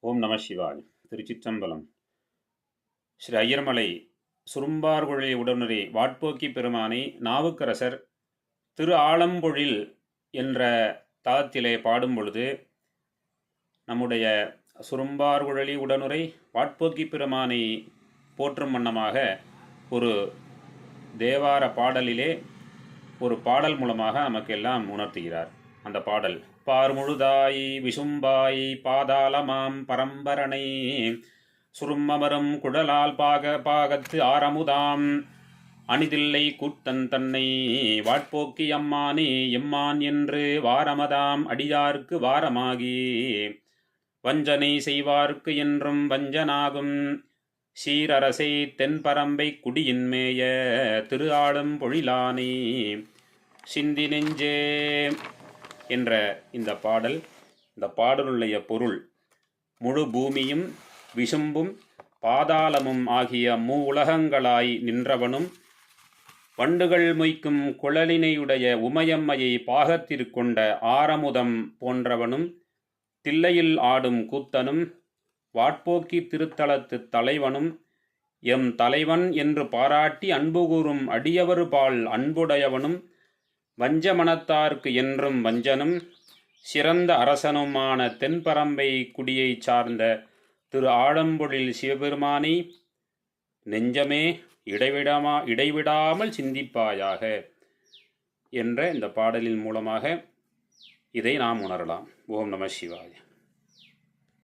ஓம் நம சிவாய். திருச்சிற்றம்பலம். ஸ்ரீ ஐயர்மலை சுரும்பார்குழலி உடனுரை வாட்போக்கி பெருமானை நாவுக்கரசர் திரு ஆலம்பொழில் என்ற தலத்திலே பாடும் பொழுது நம்முடைய சுரும்பார்குழலி உடனுரை வாட்போக்கி பெருமானை போற்றும் வண்ணமாக ஒரு தேவார பாடலிலே ஒரு பாடல் மூலமாக நமக்கெல்லாம் உணர்த்துகிறார். அந்த பாடல்: பார்முழுதாய் விசும்பாய் பாதாளமாம் பரம்பரனை சுரும்மமரும் குழலால் பாகத்து ஆரமுதாம் அணிதில்லை கூத்தன் தன்னை வாட்போக்கி அம்மானே எம்மான் என்று வாரமதாம் அடியார்க்கு வாரமாகி வஞ்சனை செய்வார்க்கு என்றும் வஞ்சனாகும் சீரரசை தென்பரம்பை குடியின்மேய திரு ஆலம்பொழிலானே சிந்தி நெஞ்சே என்ற இந்த பாடல். இந்த பாடலுடைய பொருள்: முழு பூமியும் விசும்பும் பாதாளமும் ஆகிய உலகங்களாய் நின்றவனும் வண்டுகள் மொய்க்கும் குழலினையுடைய உமையம்மையை பாகத்திற்கொண்ட ஆரமுதம் போன்றவனும் தில்லையில் ஆடும் கூத்தனும் வாட்போக்கி திருத்தலத்து தலைவனும் எம் தலைவன் என்று பாராட்டி அன்பு கூறும் அடியவர்பால் அன்புடையவனும் வஞ்சமனத்தார்க்கு என்றும் வஞ்சனும் சிறந்த அரசனுமான தென்பரம்பை குடியைச் சார்ந்த திரு ஆலம்பொழில் சிவபெருமானை நெஞ்சமே இடைவிடாமல் சிந்திப்பாயாக என்ற இந்த பாடலின் மூலமாக இதை நாம் உணரலாம். ஓம் நம சிவாய.